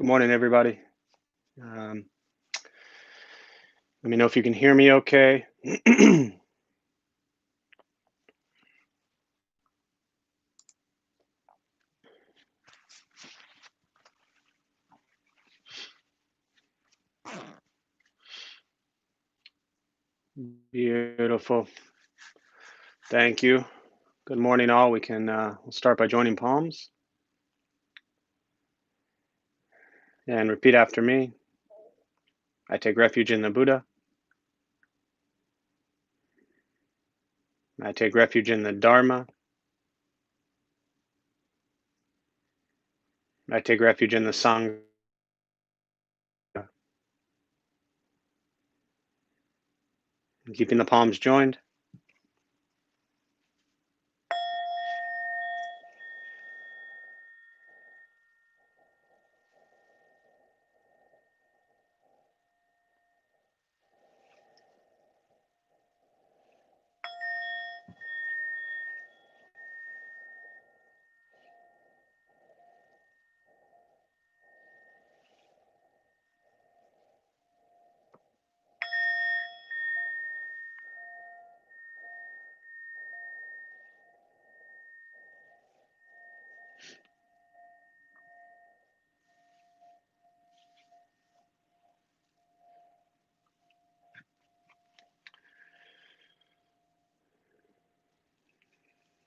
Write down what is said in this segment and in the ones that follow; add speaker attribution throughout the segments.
Speaker 1: Good morning, everybody. Let me know if you can hear me okay. Beautiful. Thank you. Good morning, all. We'll start by joining palms and repeat after me. I take refuge in the Buddha. I take refuge in the Dharma. I take refuge in the Sangha. Keeping the palms joined.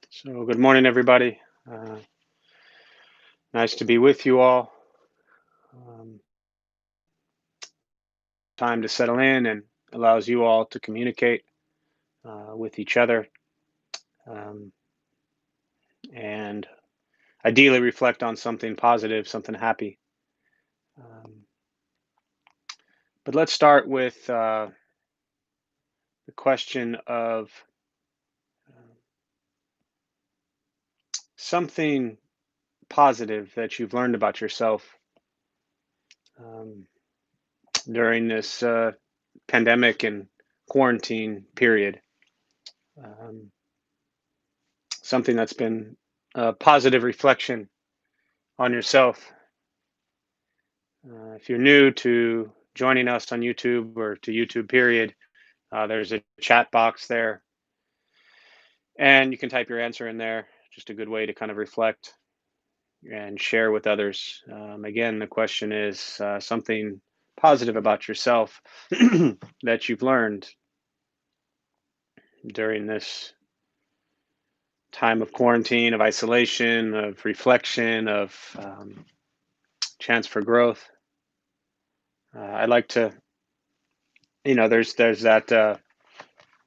Speaker 1: So, good morning, everybody. Nice to be with you all. Um, Time to settle in and allows you all to communicate with each other. Um, and ideally reflect on something positive, something happy. Um, but let's start with the question of something positive that you've learned about yourself um, during this pandemic and quarantine period. Um, Something that's been a positive reflection on yourself. If you're new to joining us on YouTube or to YouTube, period, there's a chat box there, and you can type your answer in there. Just a good way to kind of reflect and share with others. Again, the question is something positive about yourself that you've learned during this time of quarantine, of isolation, of reflection, of chance for growth. I'd like to, there's that,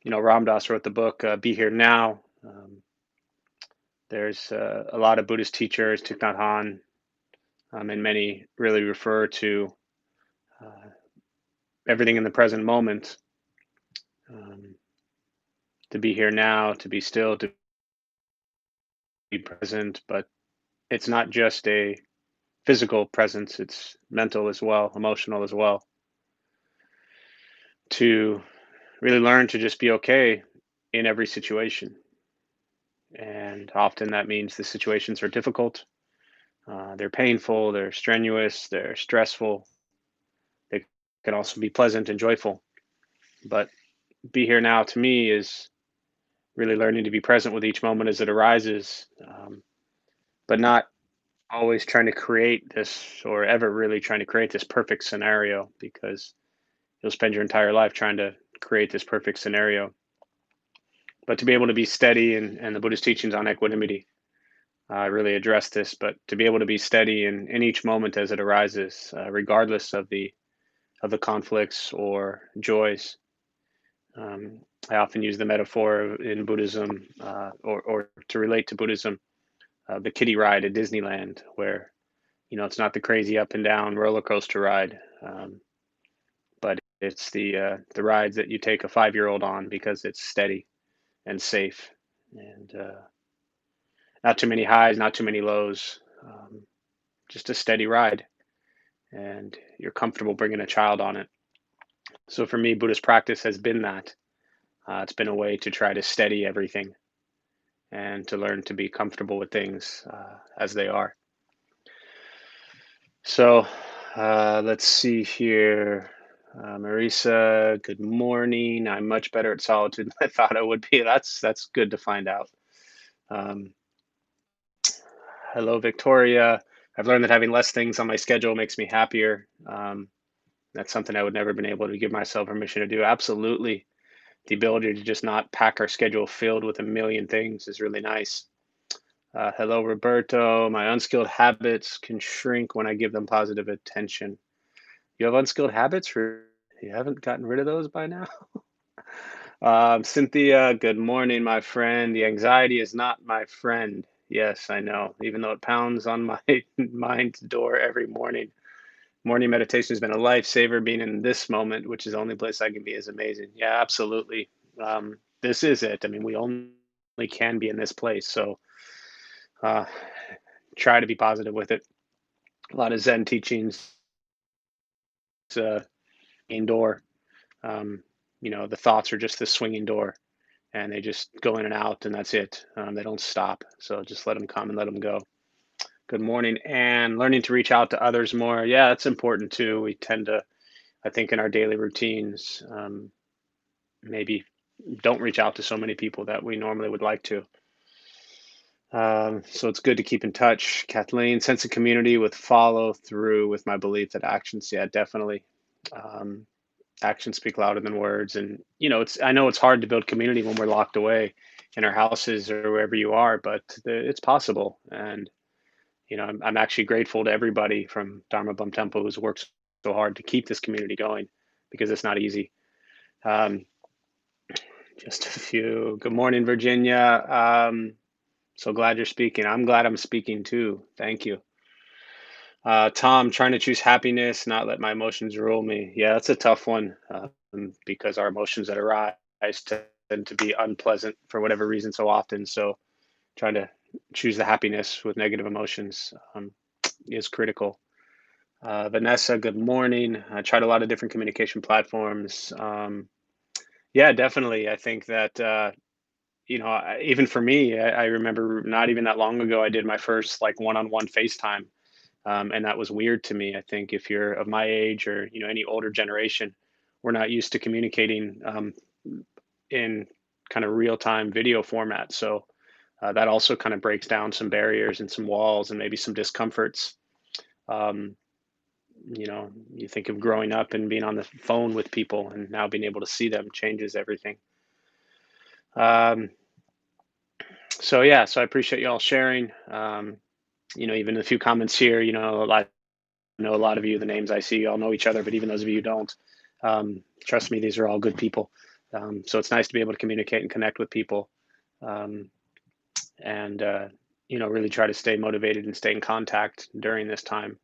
Speaker 1: Ram Dass wrote the book, Be Here Now. There's a lot of Buddhist teachers, Thich Nhat Hanh, and many really refer to everything in the present moment, to be here now, to be still, to be present. But it's not just a physical presence, it's mental as well, emotional as well. To really learn to just be okay in every situation. And often that means the situations are difficult, they're painful, they're strenuous, they're stressful. They can also be pleasant and joyful. But be here now to me is really learning to be present with each moment as it arises, but not always trying to create this or ever really trying to create this perfect scenario, because you'll spend your entire life trying to create this perfect scenario. But to be able to be steady, and the Buddhist teachings on equanimity really address this, but to be able to be steady in each moment as it arises, regardless of the conflicts or joys. I often use the metaphor in Buddhism, or to relate to Buddhism, the kiddie ride at Disneyland, where it's not the crazy up and down roller coaster ride, but it's the rides that you take a 5-year-old on because it's steady and safe, and not too many highs, not too many lows, just a steady ride, and you're comfortable bringing a child on it. So for me, Buddhist practice has been that. It's been a way to try to steady everything and to learn to be comfortable with things as they are. So Let's see here. Marisa, good morning. I'm much better at solitude than I thought I would be. That's good to find out. Um, Hello, Victoria. I've learned that having less things on my schedule makes me happier. That's something I would never been able to give myself permission to do. Absolutely. The ability to just not pack our schedule filled with a million things is really nice. Hello, Roberto. My unskilled habits can shrink when I give them positive attention. You have unskilled habits? You haven't gotten rid of those by now? Cynthia, good morning, my friend. The anxiety is not my friend. Yes, I know, even though it pounds on my mind's door every morning. Morning meditation has been a lifesaver. Being in this moment, which is the only place I can be, is amazing. Yeah, absolutely. This is it. I mean, we only can be in this place. So uh, try to be positive with it. A lot of Zen teachings, uh, indoor. Um, the thoughts are just this swinging door and they just go in and out and that's it. They don't stop. So just let them come and let them go. Good morning. And learning to reach out to others more. Yeah, that's important too. We tend to, I think, in our daily routines, maybe don't reach out to so many people that we normally would like to. So it's good to keep in touch. Kathleen, sense of community with follow through with my belief that actions, yeah, definitely. Um, Actions speak louder than words. And, I know it's hard to build community when we're locked away in our houses or wherever you are, but it's possible. And, I'm actually grateful to everybody from Dharma Bum Temple who's worked so hard to keep this community going because it's not easy. Um, just a few. Good morning, Virginia. So glad you're speaking. I'm glad I'm speaking too. Thank you. Tom, trying to choose happiness, not let my emotions rule me. Yeah, that's a tough one because our emotions that arise tend to be unpleasant for whatever reason so often. So trying to choose the happiness with negative emotions is critical. Vanessa, good morning. I tried a lot of different communication platforms. Yeah, definitely. I think that even for me, I remember not even that long ago, I did my first like one-on-one FaceTime, and that was weird to me. I think if you're of my age or any older generation, we're not used to communicating in kind of real-time video format. So that also kind of breaks down some barriers and some walls and maybe some discomforts. Um, you think of growing up and being on the phone with people, and now being able to see them changes everything. Um, so yeah, so I appreciate you all sharing. Even a few comments here, I know a lot of you, the names I see, you all know each other, but even those of you who don't, trust me, these are all good people. So it's nice to be able to communicate and connect with people, um, and really try to stay motivated and stay in contact during this time.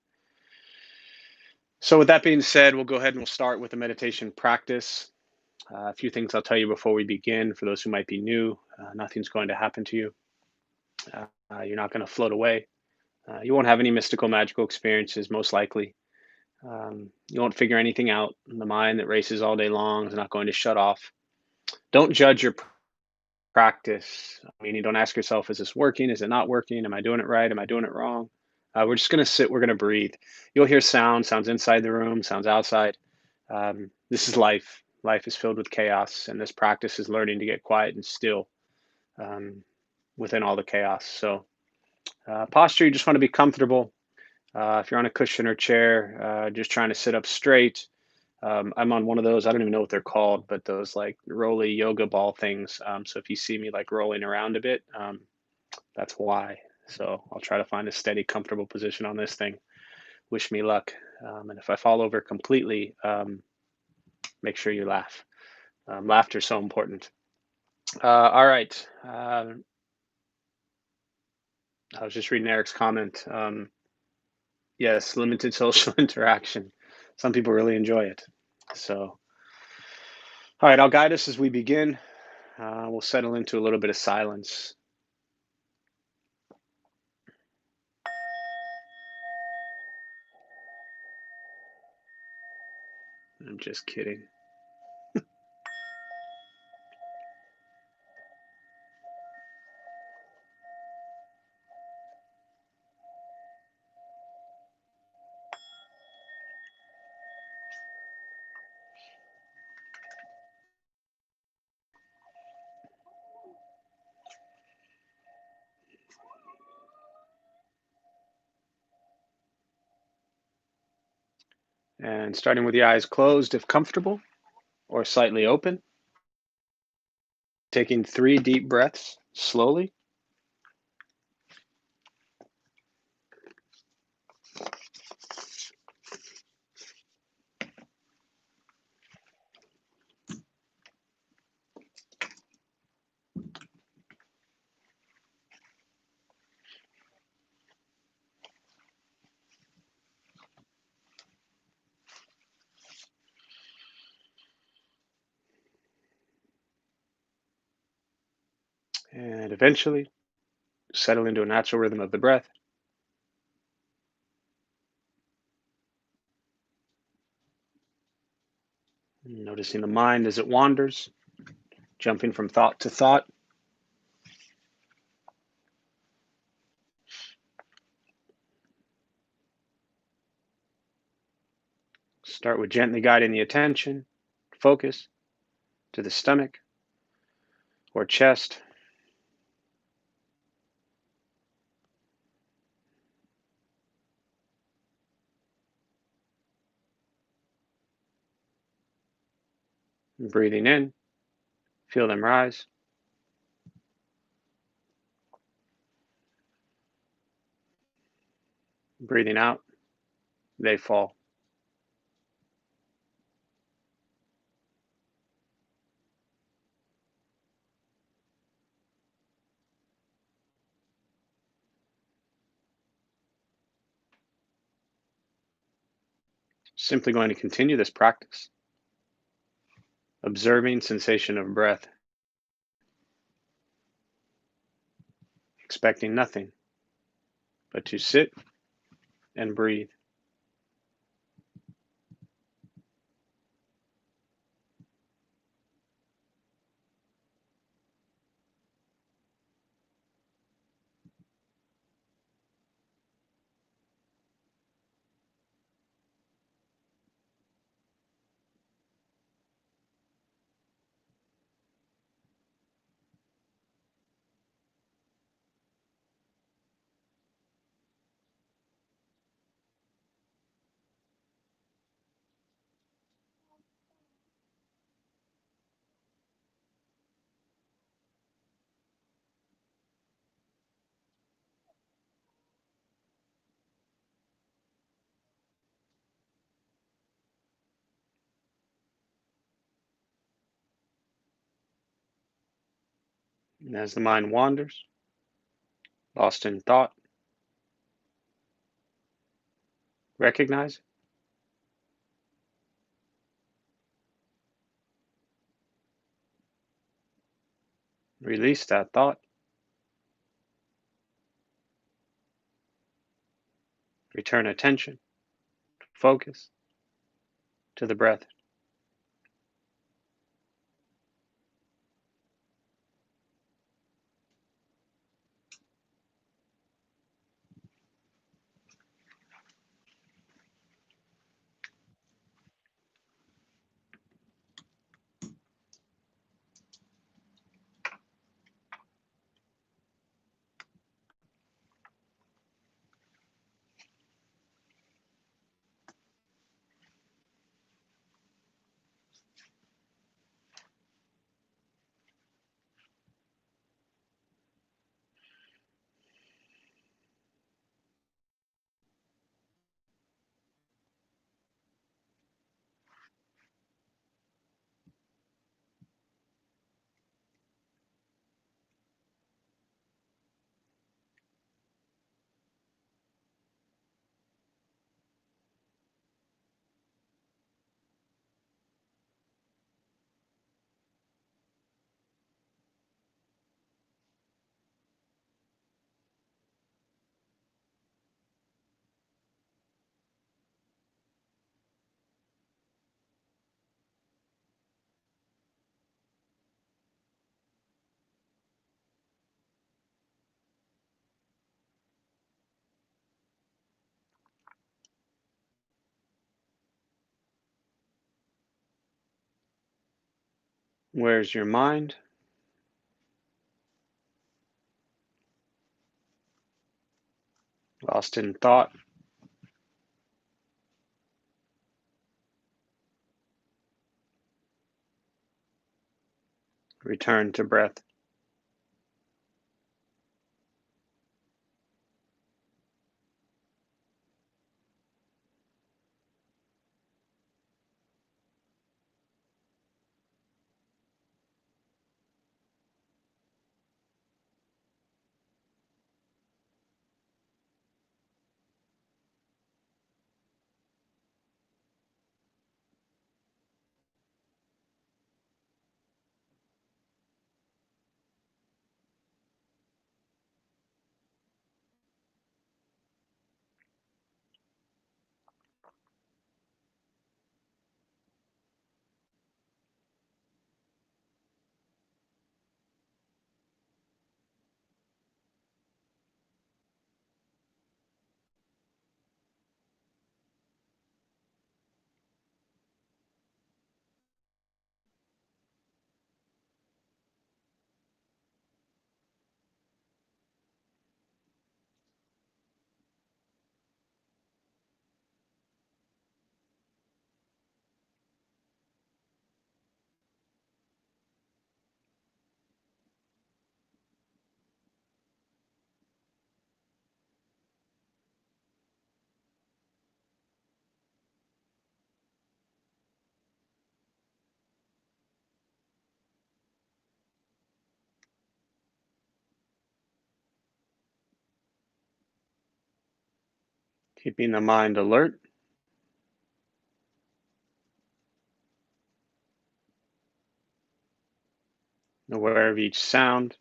Speaker 1: So with that being said, we'll go ahead and we'll start with the meditation practice. A few things I'll tell you before we begin. For those who might be new, nothing's going to happen to you. You're not going to float away. You won't have any mystical, magical experiences, most likely. You won't figure anything out. The mind that races all day long is not going to shut off. Don't judge your practice. I mean, you don't ask yourself, is this working? Is it not working? Am I doing it right? Am I doing it wrong? We're just going to sit. We're going to breathe. You'll hear sounds inside the room, sounds outside. This is life. Life is filled with chaos, and this practice is learning to get quiet and still um, within all the chaos. So, posture, you just want to be comfortable. If you're on a cushion or chair, just trying to sit up straight. I'm on one of those. I don't even know what they're called, but those like roly yoga ball things. So if you see me like rolling around a bit, that's why. So I'll try to find a steady, comfortable position on this thing. Wish me luck. And if I fall over completely, make sure you laugh. Laughter is so important. All right. I was just reading Eric's comment. Yes, limited social interaction. Some people really enjoy it. So, all right, I'll guide us as we begin. We'll settle into a little bit of silence. I'm just kidding. And starting with the eyes closed if comfortable or slightly open, taking 3 deep breaths slowly. And eventually settle into a natural rhythm of the breath, noticing the mind as it wanders, jumping from thought to thought. Start with gently guiding the attention, focus to the stomach or chest, breathing in, feel them rise, breathing out, they fall. Simply going to continue this practice, observing sensation of breath, expecting nothing but to sit and breathe. And as the mind wanders, lost in thought, recognize it, release that thought, return attention, focus to the breath. Where's your mind? Lost in thought, return to breath. Keeping the mind alert, aware of each sound,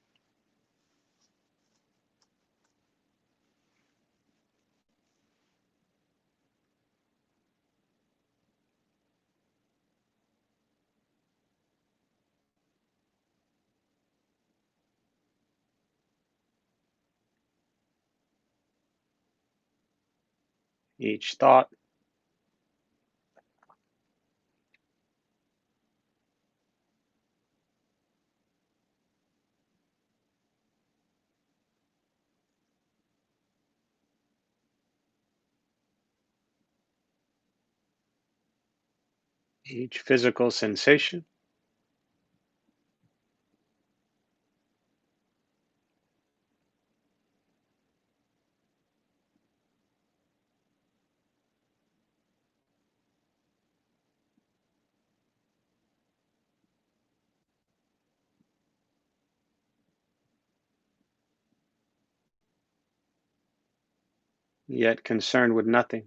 Speaker 1: each thought, each physical sensation. Yet concerned with nothing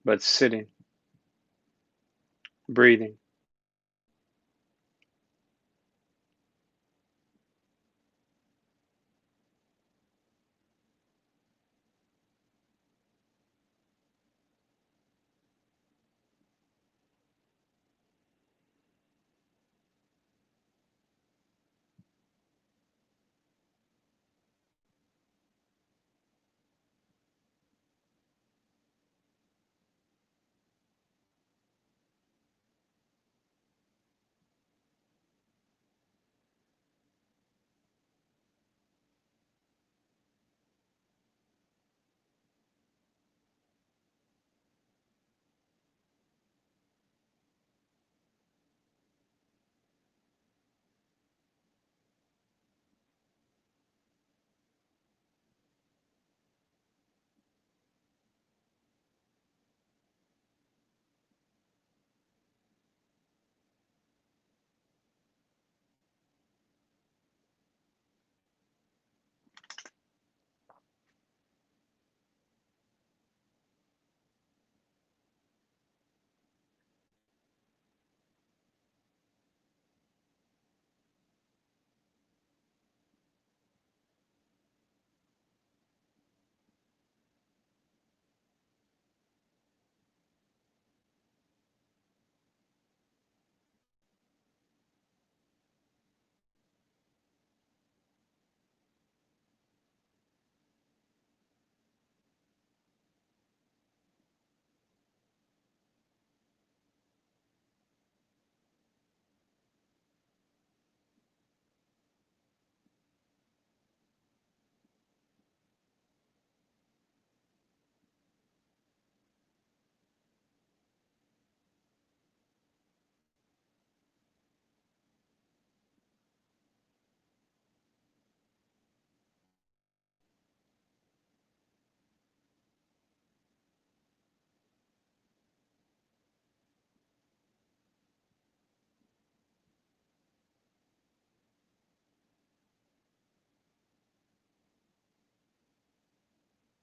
Speaker 1: but sitting, breathing.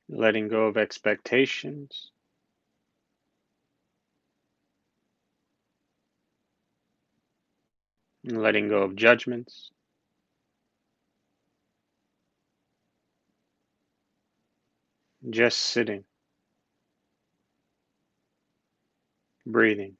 Speaker 1: letting go of expectations, letting go of judgments, just sitting, breathing.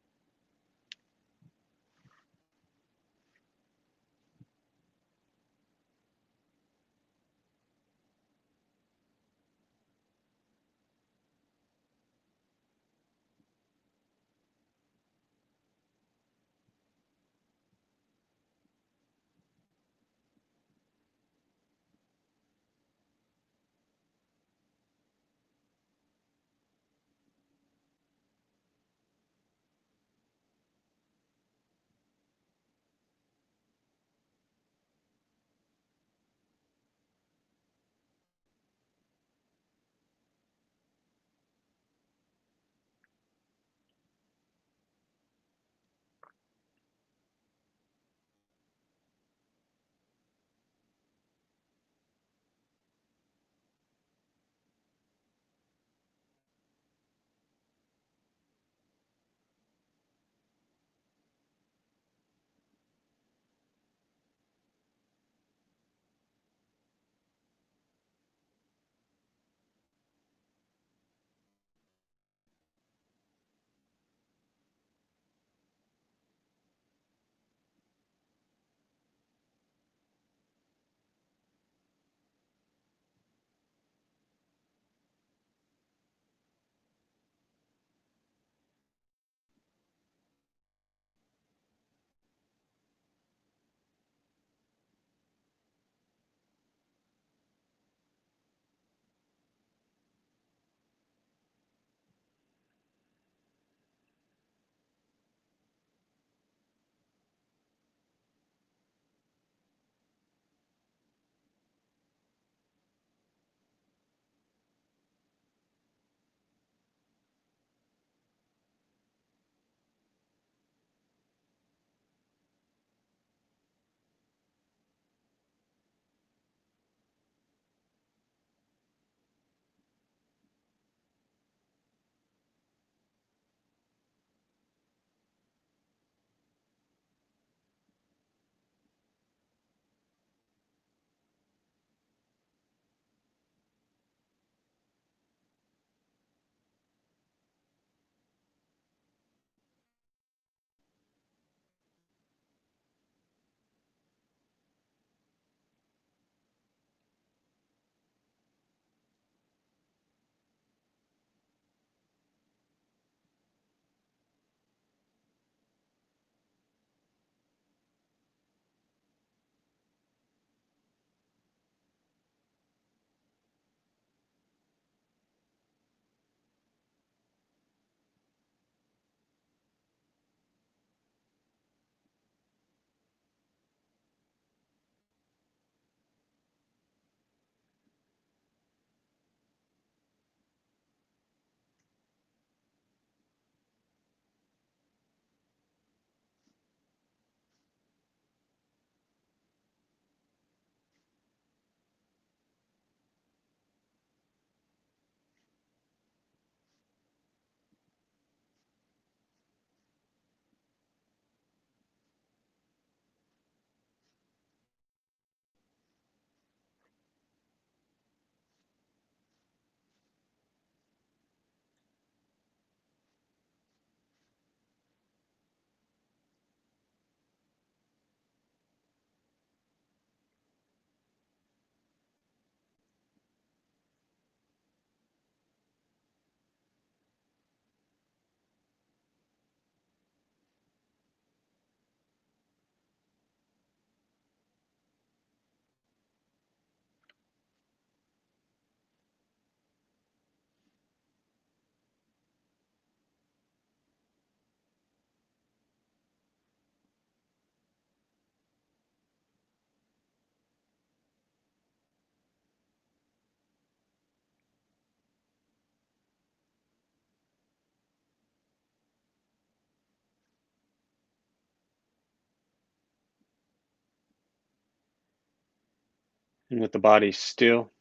Speaker 1: And with the body still,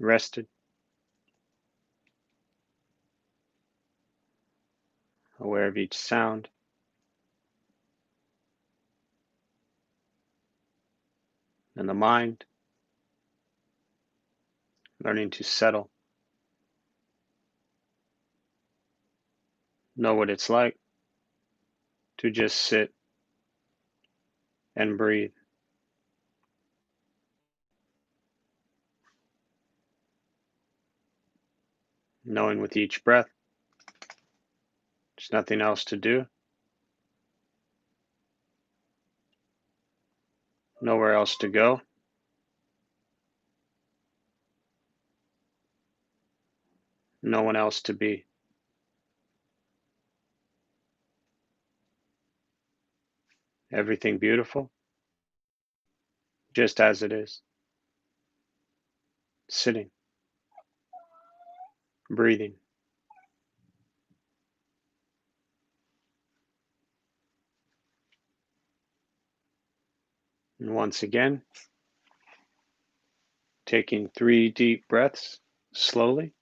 Speaker 1: rested, aware of each sound, and the mind learning to settle, know what it's like to just sit and breathe, knowing with each breath there's nothing else to do, nowhere else to go, no one else to be. Everything beautiful, just as it is, sitting, breathing. And once again, taking 3 deep breaths slowly.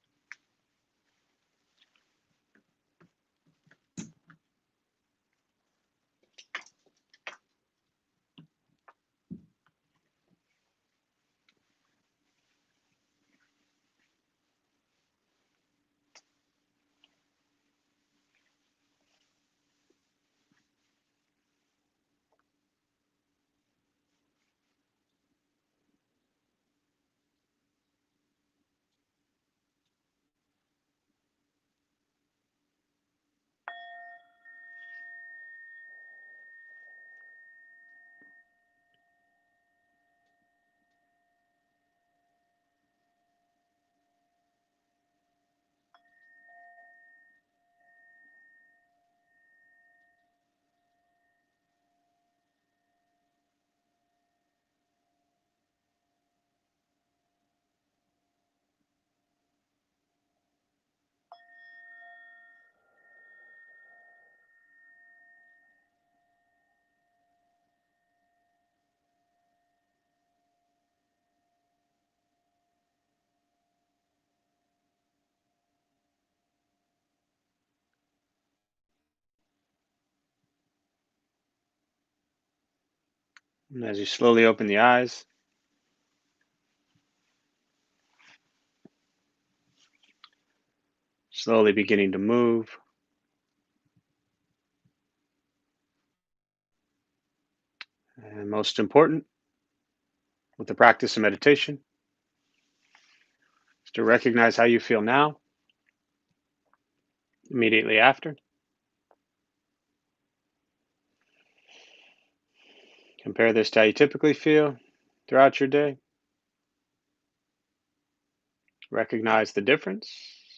Speaker 1: And as you slowly open the eyes, slowly beginning to move. And most important, with the practice of meditation, is to recognize how you feel now, immediately after. Compare this to how you typically feel throughout your day. Recognize the difference,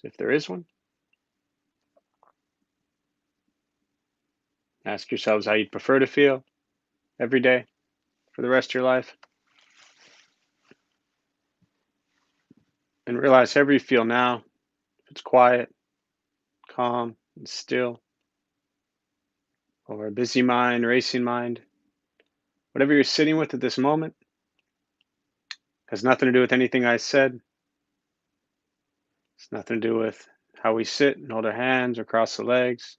Speaker 1: if there is one. Ask yourselves how you'd prefer to feel every day for the rest of your life. And realize however you feel now, if it's quiet, calm, and still, or a busy mind, racing mind, whatever you're sitting with at this moment has nothing to do with anything I said. It's nothing to do with how we sit and hold our hands or cross the legs.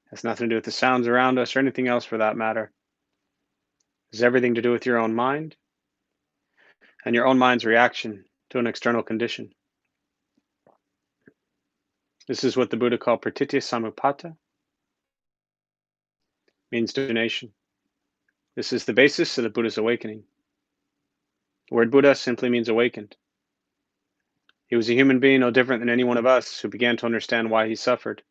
Speaker 1: It has nothing to do with the sounds around us or anything else for that matter. It has everything to do with your own mind and your own mind's reaction to an external condition. This is what the Buddha called pratitya samuppada, means donation. This is the basis of the Buddha's awakening. The word Buddha simply means awakened. He was a human being no different than any one of us who began to understand why he suffered,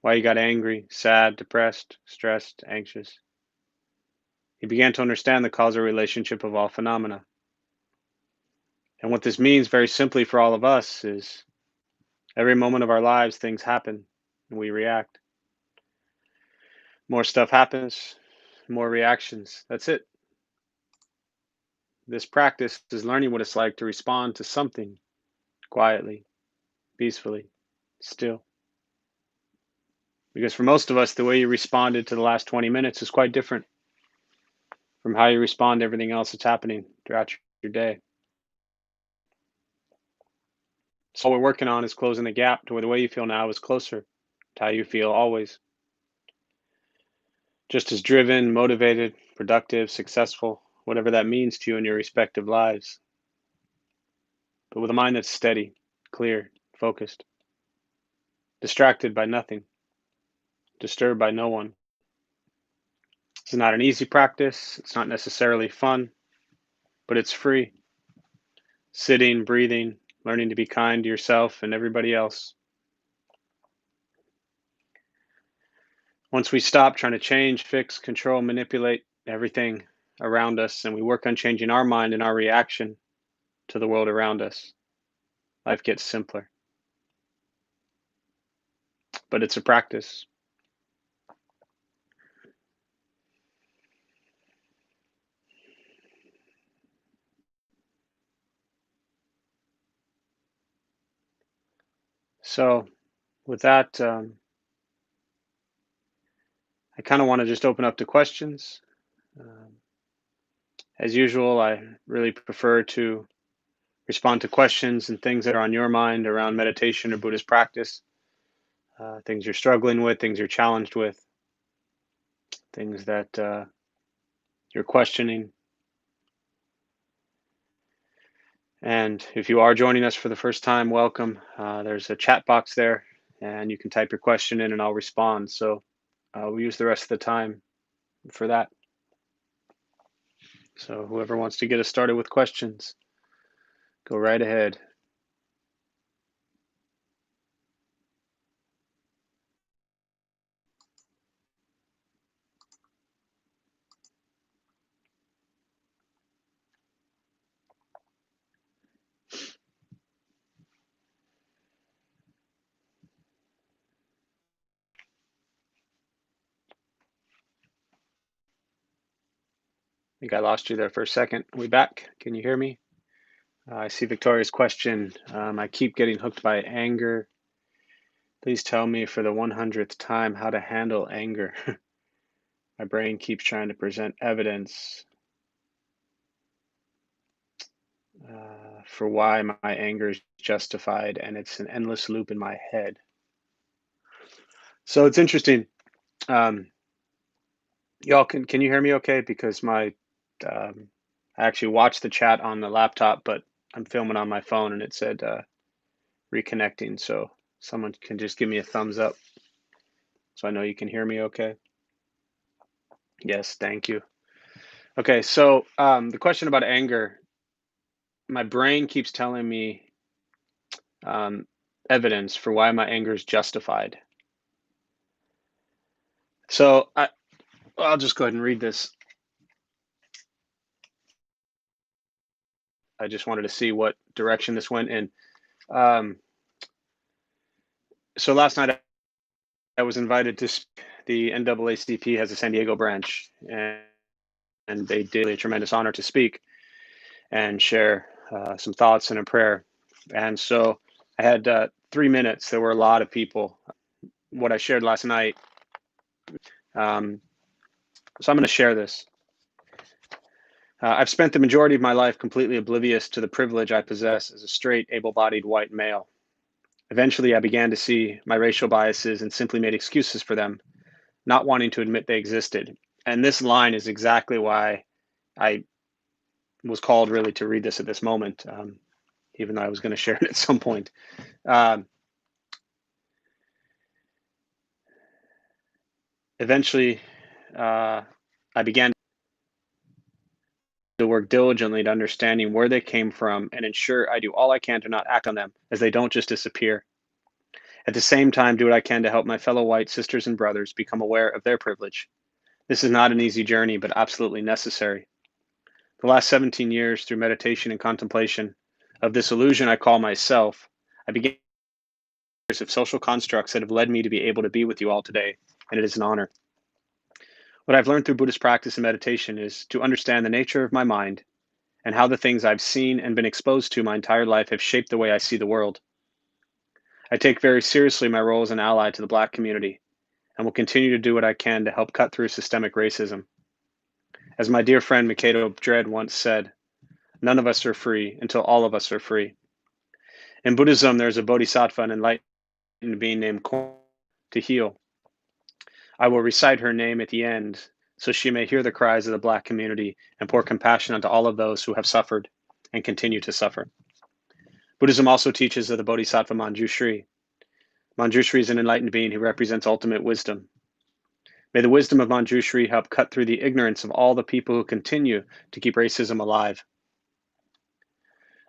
Speaker 1: why he got angry, sad, depressed, stressed, anxious. He began to understand the causal relationship of all phenomena. And what this means very simply for all of us is every moment of our lives, things happen and we react. More stuff happens, more reactions. That's it. This practice is learning what it's like to respond to something quietly, peacefully, still. Because for most of us, the way you responded to the last 20 minutes is quite different from how you respond to everything else that's happening throughout your day. So what we're working on is closing the gap to where the way you feel now is closer to how you feel always. Just as driven, motivated, productive, successful, whatever that means to you in your respective lives. But with a mind that's steady, clear, focused, distracted by nothing, disturbed by no one. It's not an easy practice. It's not necessarily fun, but it's free. Sitting, breathing, learning to be kind to yourself and everybody else. Once we stop trying to change, fix, control, manipulate everything around us, and we work on changing our mind and our reaction to the world around us, life gets simpler. But it's a practice. So, with that, I kind of want to just open up to questions. Um, as usual, I really prefer to respond to questions and things that are on your mind around meditation or Buddhist practice, things you're struggling with, things you're challenged with, things that you're questioning. And if you are joining us for the first time, welcome. There's a chat box there, and you can type your question in and I'll respond. So we'll use the rest of the time for that. So whoever wants to get us started with questions, go right ahead. I think I lost you there for a second. Are we back? Can you hear me? I see Victoria's question. I keep getting hooked by anger. Please tell me for the 100th time how to handle anger. My brain keeps trying to present evidence for why my anger is justified, and it's an endless loop in my head. So it's interesting. Um, y'all, can you hear me okay? Because I actually watched the chat on the laptop, but I'm filming on my phone, and it said reconnecting. So someone can just give me a thumbs up, so I know you can hear me okay. Yes, thank you. Okay, so the question about anger, my brain keeps telling me um, evidence for why my anger is justified. So I'll just go ahead and read this. I just wanted to see what direction this went in. Um, so last night I was invited to the NAACP has a San Diego branch, and they did a tremendous honor to speak and share some thoughts and a prayer. And so I had 3 minutes. There were a lot of people. What I shared last night. Um, so I'm going to share this. I've spent the majority of my life completely oblivious to the privilege I possess as a straight, able-bodied white male. Eventually, I began to see my racial biases and simply made excuses for them, not wanting to admit they existed. And this line is exactly why I was called really to read this at this moment, even though I was going to share it at some point. Eventually, I began to work diligently to understanding where they came from and ensure I do all I can to not act on them, as they don't just disappear. At the same time, do what I can to help my fellow white sisters and brothers become aware of their privilege. This is not an easy journey, but absolutely necessary. The last 17 years, through meditation and contemplation of this illusion I call myself, I began years of social constructs that have led me to be able to be with you all today, and it is an honor. What I've learned through Buddhist practice and meditation is to understand the nature of my mind and how the things I've seen and been exposed to my entire life have shaped the way I see the world. I take very seriously my role as an ally to the Black community and will continue to do what I can to help cut through systemic racism. As my dear friend Mikado Dredd once said, none of us are free until all of us are free. In Buddhism, there's a bodhisattva, an enlightened being named Kwan to heal. I will recite her name at the end so she may hear the cries of the Black community and pour compassion onto all of those who have suffered and continue to suffer. Buddhism also teaches of the bodhisattva Manjushri. Manjushri is an enlightened being who represents ultimate wisdom. May the wisdom of Manjushri help cut through the ignorance of all the people who continue to keep racism alive.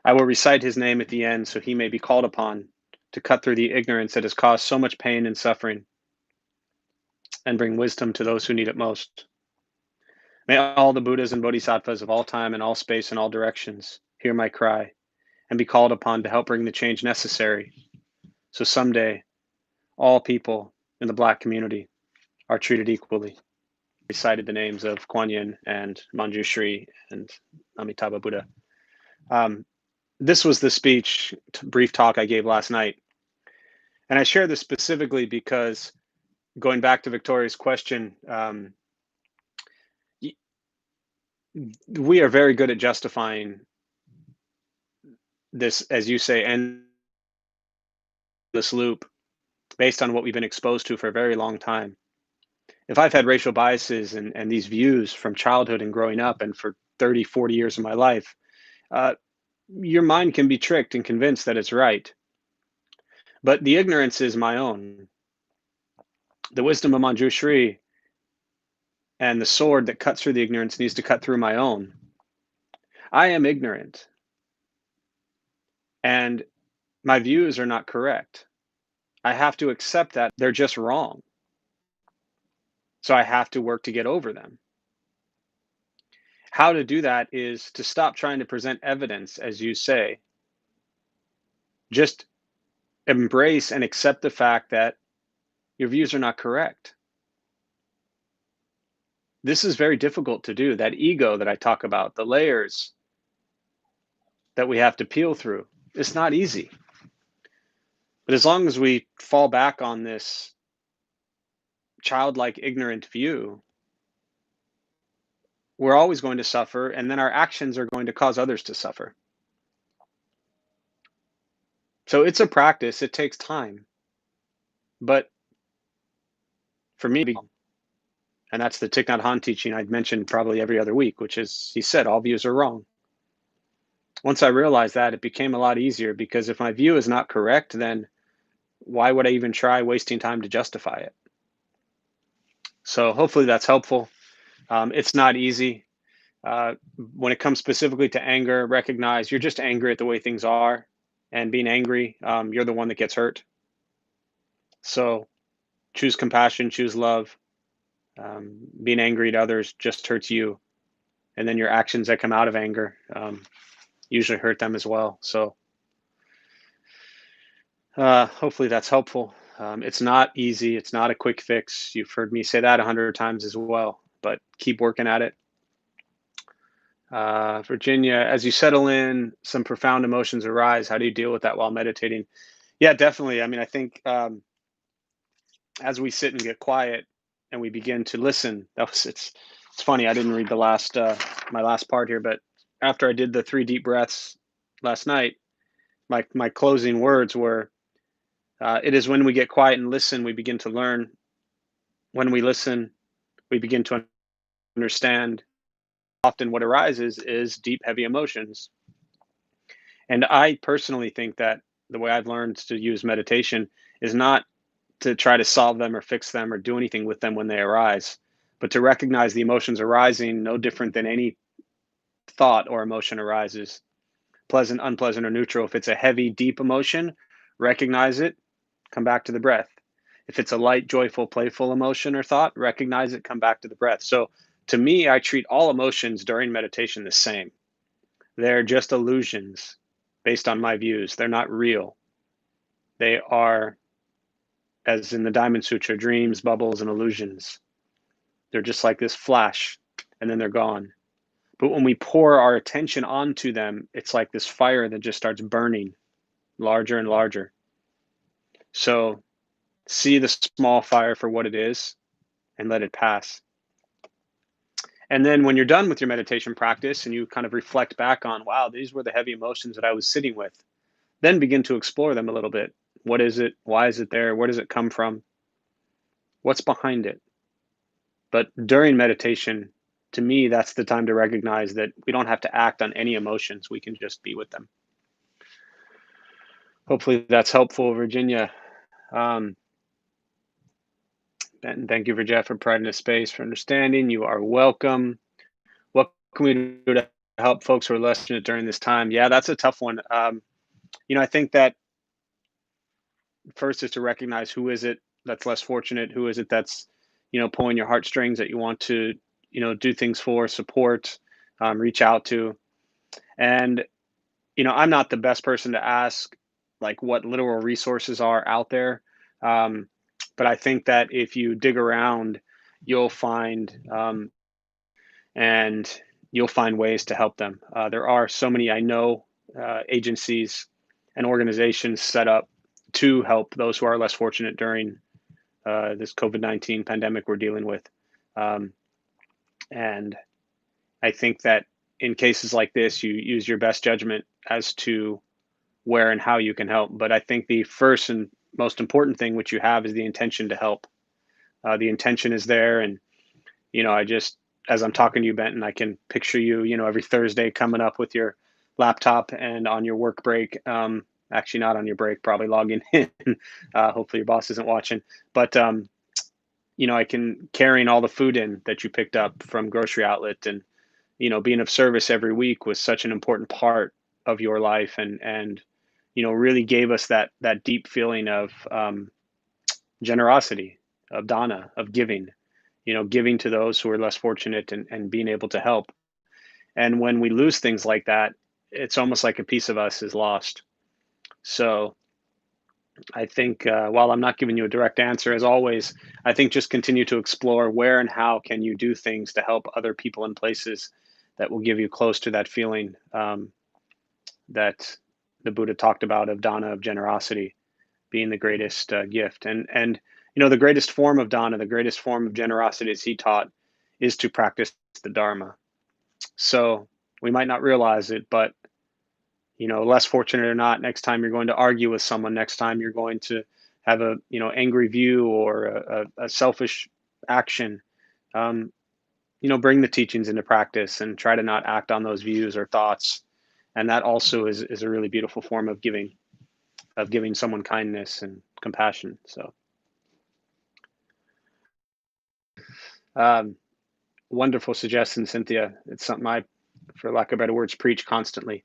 Speaker 1: I will recite his name at the end so he may be called upon to cut through the ignorance that has caused so much pain and suffering and bring wisdom to those who need it most. May all the Buddhas and Bodhisattvas of all time and all space and all directions hear my cry and be called upon to help bring the change necessary so someday all people in the Black community are treated equally. We cited the names of Kuan Yin and Manjushri and Amitabha Buddha. This was the speech, brief talk I gave last night. And I share this specifically because going back to Victoria's question, we are very good at justifying this, as you say, endless loop based on what we've been exposed to for a very long time. If I've had racial biases and these views from childhood and growing up and for 30, 40 years of my life, your mind can be tricked and convinced that it's right. But the ignorance is my own. The wisdom of Manjushri and the sword that cuts through the ignorance needs to cut through my own. I am ignorant. And my views are not correct. I have to accept that they're just wrong. So I have to work to get over them. How to do that is to stop trying to present evidence, as you say. Just embrace and accept the fact that your views are not correct. This is very difficult to do. That ego that I talk about, the layers that we have to peel through, it's not easy. But as long as we fall back on this childlike, ignorant view, we're always going to suffer, and then our actions are going to cause others to suffer. So it's a practice, it takes time. But for me, and that's the Thich Nhat Hanh teaching I'd mentioned probably every other week, which is, he said, all views are wrong. Once I realized that, it became a lot easier, because if my view is not correct, then why would I even try wasting time to justify it? So hopefully that's helpful. It's not easy. When it comes specifically to anger, recognize you're just angry at the way things are. And being angry, you're the one that gets hurt. So choose compassion, choose love. Being angry at others just hurts you. And then your actions that come out of anger usually hurt them as well. So hopefully that's helpful. It's not easy. It's not a quick fix. You've heard me say that 100 times as well, but keep working at it. Virginia, as you settle in, some profound emotions arise. How do you deal with that while meditating? Yeah, definitely. I mean, I think as we sit and get quiet and we begin to listen, it's funny. I didn't read the last my last part here, but after I did the 3 deep breaths last night, my closing words were, "It is when we get quiet and listen, we begin to learn. When we listen, we begin to understand." Often, what arises is deep, heavy emotions. And I personally think that the way I've learned to use meditation is not to try to solve them or fix them or do anything with them when they arise, but to recognize the emotions arising no different than any thought or emotion arises, pleasant, unpleasant, or neutral. If it's a heavy, deep emotion, recognize it, come back to the breath. If it's a light, joyful, playful emotion or thought, recognize it, come back to the breath. So to me, I treat all emotions during meditation the same. They're just illusions based on my views. They're not real. They are, as in the Diamond Sutra, dreams, bubbles, and illusions. They're just like this flash, and then they're gone. But when we pour our attention onto them, it's like this fire that just starts burning larger and larger. So see the small fire for what it is and let it pass. And then when you're done with your meditation practice and you kind of reflect back on, wow, these were the heavy emotions that I was sitting with, then begin to explore them a little bit. What is it? Why is it there? Where does it come from? What's behind it? But during meditation, to me, that's the time to recognize that we don't have to act on any emotions. We can just be with them. Hopefully that's helpful, Virginia. Um, and thank you for Jeff for providing a space for understanding. You are welcome. What can we do to help folks who are less fortunate during this time? Yeah, that's a tough one. I think that first is to recognize who is it that's less fortunate, who is it that's pulling your heartstrings that you want to do things for, support, reach out to. And I'm not the best person to ask like what literal resources are out there, um, but I think that if you dig around, you'll find and you'll find ways to help them. There are so many, I know, agencies and organizations set up to help those who are less fortunate during this COVID-19 pandemic we're dealing with. Um, and I think that in cases like this, you use your best judgment as to where and how you can help. But I think the first and most important thing which you have is the intention to help. The intention is there, and I just, as I'm talking to you, Benton, I can picture you, every Thursday coming up with your laptop and on your work break. Actually, not on your break, probably logging in. Hopefully, your boss isn't watching. But I can carrying all the food in that you picked up from grocery outlet, and being of service every week was such an important part of your life, and really gave us that deep feeling of generosity, of dana, of giving. Giving to those who are less fortunate, and being able to help. And when we lose things like that, it's almost like a piece of us is lost. So I think while I'm not giving you a direct answer, as always, I think just continue to explore where and how can you do things to help other people in places that will give you close to that feeling that the Buddha talked about of dana, of generosity being the greatest gift. And the greatest form of dana, the greatest form of generosity, as he taught, is to practice the Dharma. So we might not realize it, but less fortunate or not, next time you're going to argue with someone, next time you're going to have a angry view or a selfish action, um, bring the teachings into practice and try to not act on those views or thoughts. And that also is a really beautiful form of giving someone kindness and compassion. So um, wonderful suggestion, Cynthia. It's something I, for lack of better words, preach constantly.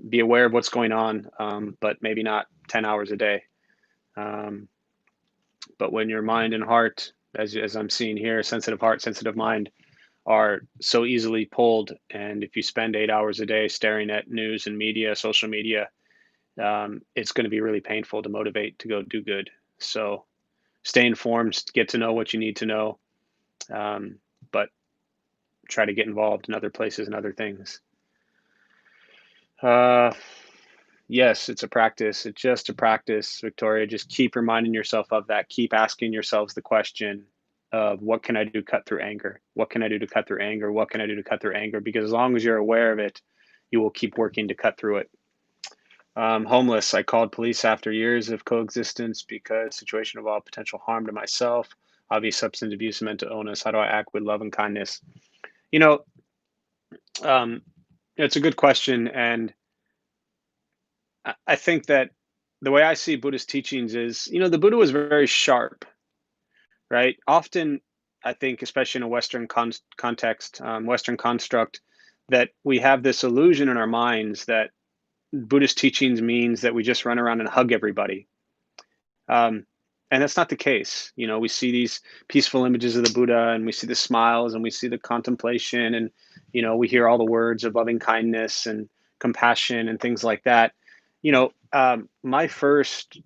Speaker 1: Be aware of what's going on, but maybe not 10 hours a day. Um, but when your mind and heart, as I'm seeing here, sensitive heart, sensitive mind, are so easily pulled, and if you spend 8 hours a day staring at news and media, social media, it's going to be really painful to motivate to go do good. So stay informed, get to know what you need to know, um, but try to get involved in other places and other things. Uh, yes, it's a practice. It's just a practice, Victoria. Just keep reminding yourself of that. Keep asking yourselves the question of what can I do to cut through anger? What can I do to cut through anger? What can I do to cut through anger? Because as long as you're aware of it, you will keep working to cut through it. Homeless. I called police after years of coexistence because situation involved potential harm to myself, obvious substance abuse, mental illness. How do I act with love and kindness? You know, um, it's a good question, and I think that the way I see Buddhist teachings is, the Buddha was very sharp, right? Often, I think, especially in a Western context, Western construct, that we have this illusion in our minds that Buddhist teachings means that we just run around and hug everybody. Um, and that's not the case. We see these peaceful images of the Buddha, and we see the smiles, and we see the contemplation, and we hear all the words of loving kindness and compassion and things like that. My first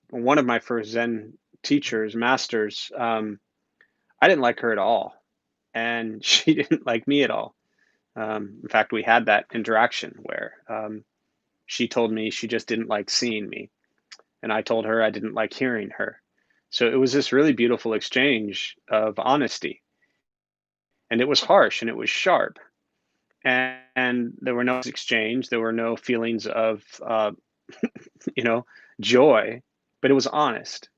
Speaker 1: one of my first Zen teachers, masters, I didn't like her at all, and she didn't like me at all. In fact, we had that interaction where she told me she just didn't like seeing me, and I told her I didn't like hearing her. So it was this really beautiful exchange of honesty, and it was harsh and it was sharp. And and there were no exchange. There were no feelings of, you know, joy, but it was honest.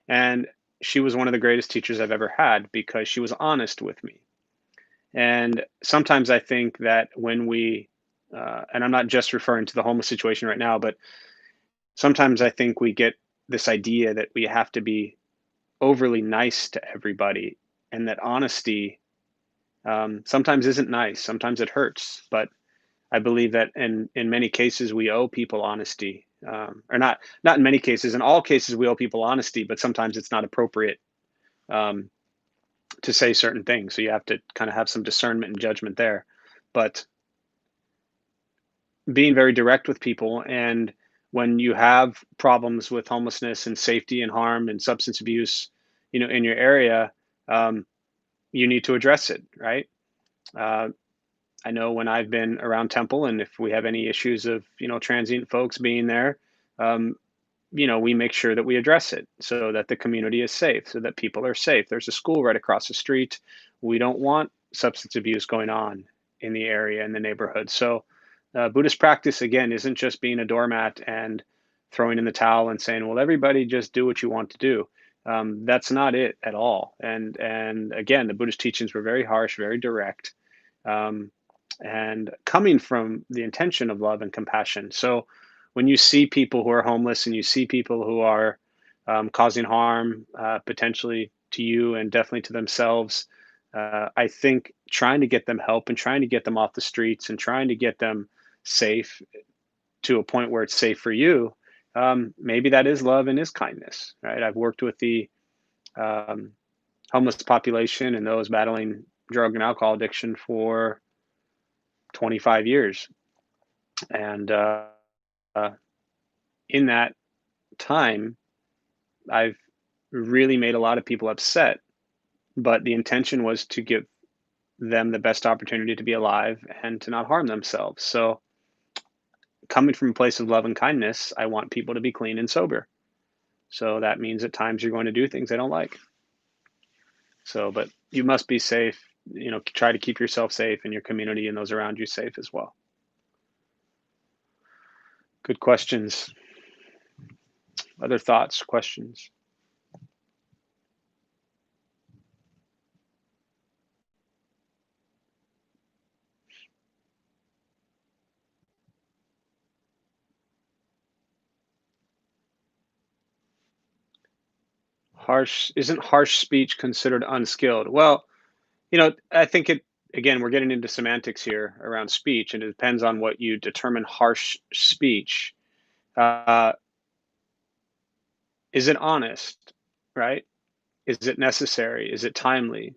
Speaker 1: And she was one of the greatest teachers I've ever had because she was honest with me. And sometimes I think that when we, and I'm not just referring to the homeless situation right now, but sometimes I think we get this idea that we have to be overly nice to everybody, and that honesty sometimes isn't nice. Sometimes it hurts, but I believe that in many cases we owe people honesty, or not in many cases. In all cases, we owe people honesty, but sometimes it's not appropriate um, to say certain things. So you have to kind of have some discernment and judgment there. But being very direct with people, and when you have problems with homelessness and safety and harm and substance abuse, in your area, um, you need to address it, right? Uh, I know when I've been around Temple, and if we have any issues of transient folks being there, um, we make sure that we address it so that the community is safe, so that people are safe. There's a school right across the street. We don't want substance abuse going on in the area, in the neighborhood. So, Buddhist practice, again, isn't just being a doormat and throwing in the towel and saying, well, everybody just do what you want to do. That's not it at all. And again, the Buddhist teachings were very harsh, very direct, um, and coming from the intention of love and compassion. So, when you see people who are homeless and you see people who are causing harm potentially to you and definitely to themselves, I think trying to get them help and trying to get them off the streets and trying to get them safe to a point where it's safe for you, maybe that is love and is kindness, right? I've worked with the um, homeless population and those battling drug and alcohol addiction for 25 years. And uh, in that time, I've really made a lot of people upset, but the intention was to give them the best opportunity to be alive and to not harm themselves. So, coming from a place of love and kindness, I want people to be clean and sober. So that means at times you're going to do things they don't like. So, but you must be safe. Try to keep yourself safe and your community and those around you safe as well. Good questions. Other thoughts, questions? Isn't harsh speech considered unskilled? Well, I think again, we're getting into semantics here around speech, and it depends on what you determine harsh speech. Uh, is it honest, right? Is it necessary? Is it timely?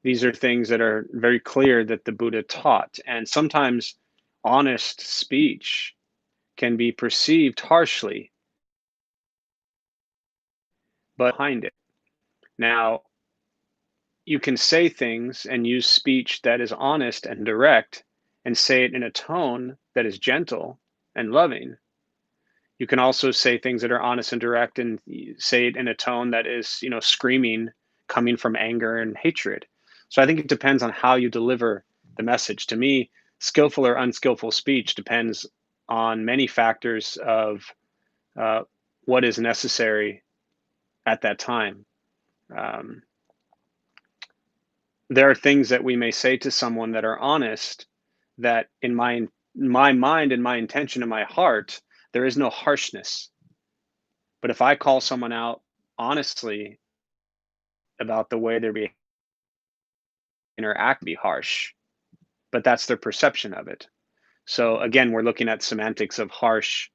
Speaker 1: These are things that are very clear that the Buddha taught. And sometimes honest speech can be perceived harshly, but behind it. Now, you can say things and use speech that is honest and direct and say it in a tone that is gentle and loving. You can also say things that are honest and direct and say it in a tone that is, screaming, coming from anger and hatred. So I think it depends on how you deliver the message. To me, skillful or unskillful speech depends on many factors of uh, what is necessary at that time. Um, there are things that we may say to someone that are honest, that in my mind and my intention in my heart, there is no harshness. But if I call someone out honestly about the way they're being interact, be harsh, but that's their perception of it. So again, we're looking at semantics of harsh,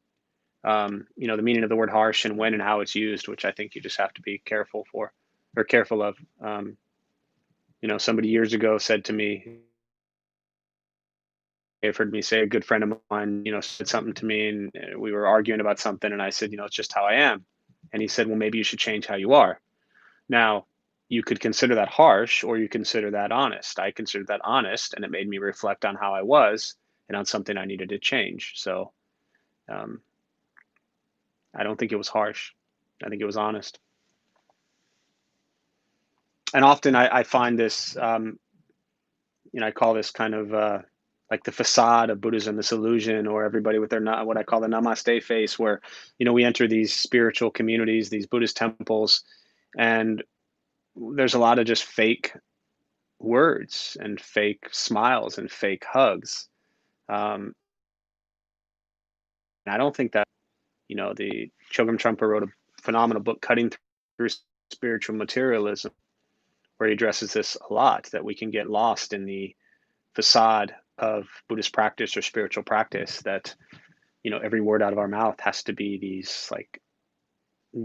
Speaker 1: the meaning of the word harsh and when and how it's used, which I think you just have to be careful for, or careful of. Somebody years ago said to me, they've heard me say, a good friend of mine, said something to me, and we were arguing about something, and I said, it's just how I am. And he said, well, maybe you should change how you are. Now, you could consider that harsh or you consider that honest. I considered that honest, and it made me reflect on how I was and on something I needed to change. So um, I don't think it was harsh. I think it was honest. And often I find this, I call this kind of like the facade of Buddhism, this illusion, or everybody with their what I call the namaste face, where we enter these spiritual communities, these Buddhist temples, and there's a lot of just fake words and fake smiles and fake hugs. Um, and I don't think that the Chogyam Trungpa wrote a phenomenal book, Cutting Through Spiritual Materialism, where he addresses this a lot, that we can get lost in the facade of Buddhist practice or spiritual practice, that every word out of our mouth has to be these like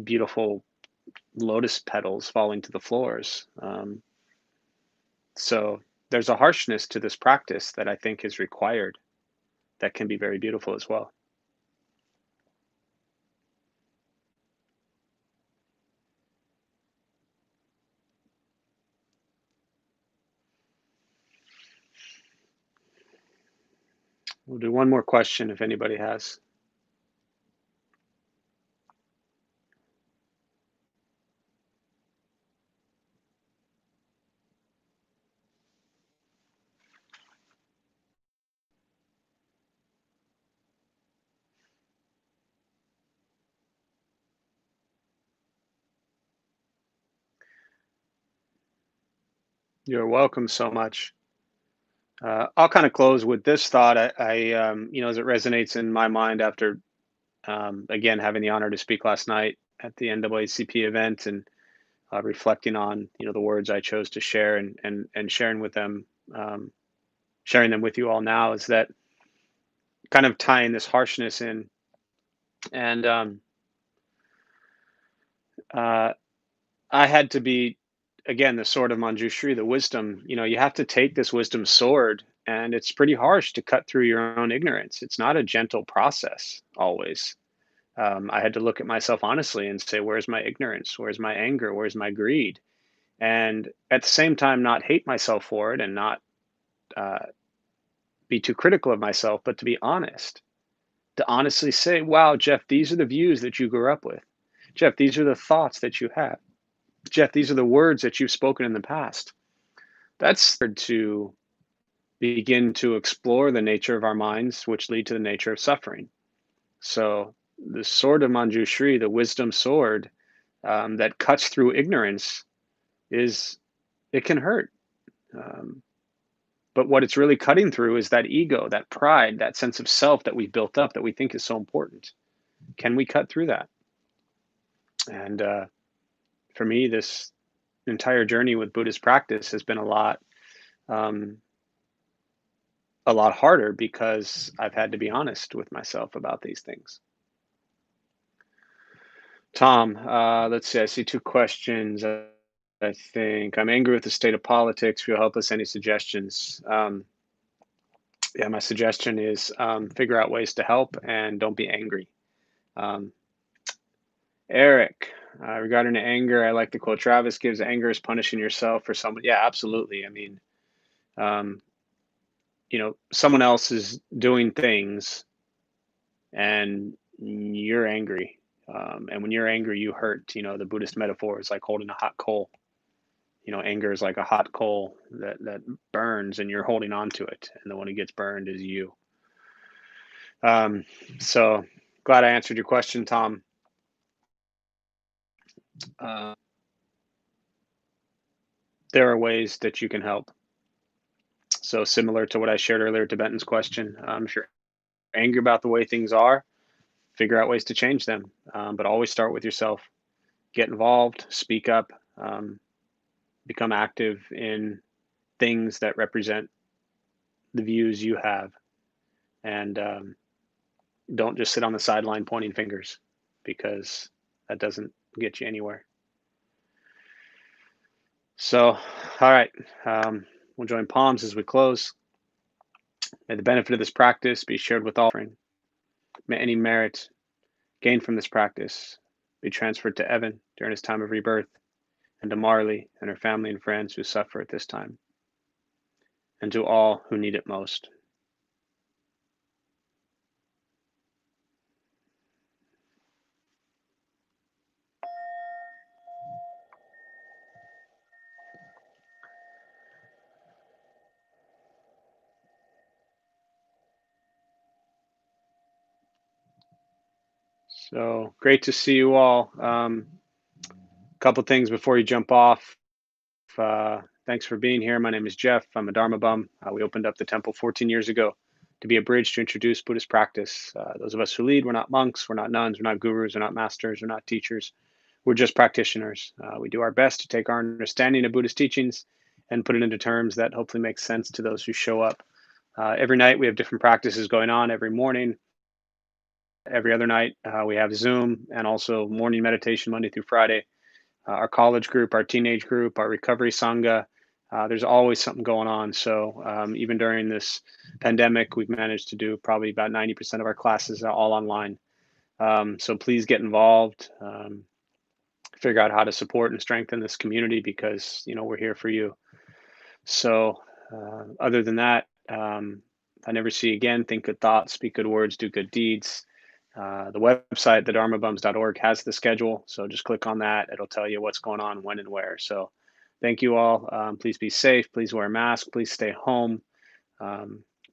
Speaker 1: beautiful lotus petals falling to the floors. So there's a harshness to this practice that I think is required, that can be very beautiful as well. We'll do one more question if anybody has. You're welcome so much. I'll kind of close with this thought. As it resonates in my mind after, again, having the honor to speak last night at the NAACP event, and reflecting on, the words I chose to share, and sharing with them, sharing them with you all now, is that kind of tying this harshness in. And uh, I had to be, again, the sword of Manjushri, the wisdom. You have to take this wisdom sword, and it's pretty harsh to cut through your own ignorance. It's not a gentle process always. I had to look at myself honestly and say, where's my ignorance? Where's my anger? Where's my greed? And at the same time, not hate myself for it, and not uh, be too critical of myself, but to be honest, to honestly say, wow, Jeff, these are the views that you grew up with. Jeff, these are the thoughts that you have. Jeff, these are the words that you've spoken in the past. That's to begin to explore the nature of our minds, which lead to the nature of suffering. So the sword of Manjushri, the wisdom sword, that cuts through ignorance, it can hurt. Um, but what it's really cutting through is that ego, that pride, that sense of self that we built up, that we think is so important. Can we cut through that? And for me, this entire journey with Buddhist practice has been um, a lot harder, because I've had to be honest with myself about these things. Tom, let's see. I see two questions. I think I'm angry with the state of politics. If you'll help us, any suggestions? Yeah, my suggestion is, figure out ways to help and don't be angry. Um, Eric, regarding anger, I like the quote Travis gives: "Anger is punishing yourself for someone." Yeah, absolutely. I mean, um, someone else is doing things, and you're angry. And when you're angry, you hurt. The Buddhist metaphor is like holding a hot coal. Anger is like a hot coal that burns, and you're holding on to it. And the one who gets burned is you. Um, so glad I answered your question, Tom. Uh, there are ways that you can help. So similar to what I shared earlier to Benton's question, if you're angry about the way things are, figure out ways to change them. But always start with yourself. Get involved, speak up, become active in things that represent the views you have, and don't just sit on the sideline pointing fingers, because that doesn't get you anywhere. So, all right, we'll join palms as we close. May the benefit of this practice be shared with all. May any merit gained from this practice be transferred to Evan during his time of rebirth, and to Marley and her family and friends who suffer at this time, and to all who need it most. So great to see you all. Couple things before you jump off. Thanks for being here. My name is Jeff. I'm a Dharma bum. We opened up the temple 14 years ago to be a bridge to introduce Buddhist practice. Those of us who lead, we're not monks, we're not nuns, we're not gurus, we're not masters, we're not teachers. We're just practitioners. We do our best to take our understanding of Buddhist teachings and put it into terms that hopefully make sense to those who show up. Every night we have different practices going on. Every morning, every other night, we have Zoom and also morning meditation Monday through Friday. Our college group, our teenage group, our recovery sangha. There's always something going on. So even during this pandemic, we've managed to do probably about 90% of our classes are all online. So please get involved. Figure out how to support and strengthen this community because we're here for you. So other than that, if I never see you again, think good thoughts, speak good words, do good deeds. The website, thedharmabums.org, has the schedule. So just click on that. It'll tell you what's going on, when and where. So thank you all. Please be safe. Please wear a mask. Please stay home.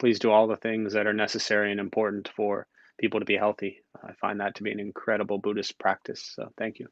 Speaker 1: Please do all the things that are necessary and important for people to be healthy. I find that to be an incredible Buddhist practice. So thank you.